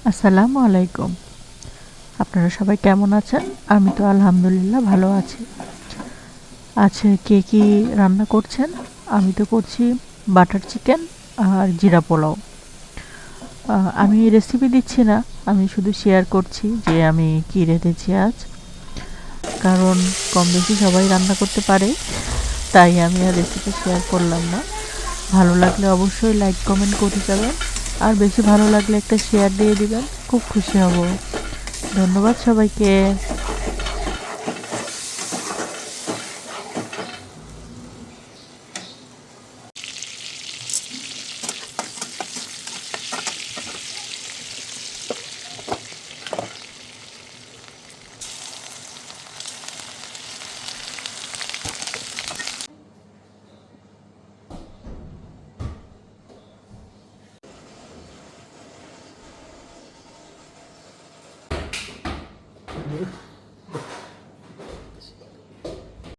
আসসালামু আলাইকুম। আপনারা সবাই কেমন আছেন? আমি তো আলহামদুলিল্লাহ ভালো আছি। আচ্ছা, কে কি রান্না করছেন? আমি তো করছি বাটার চিকেন আর জিরা পোলাও। আমি রেসিপি দিচ্ছি না, আমি শুধু শেয়ার করছি যে আমি কি রেঁধেছি আজ। কারণ কম বেশি সবাই রান্না করতে পারে, তাই আমি আর রেসিপি শেয়ার করলাম না। ভালো লাগলে অবশ্যই লাইক কমেন্ট করে যাবেন, আর বেশি ভালো লাগলে একটা শেয়ার দিয়ে দিবেন, খুব খুশি হব। ধন্যবাদ সবাইকে।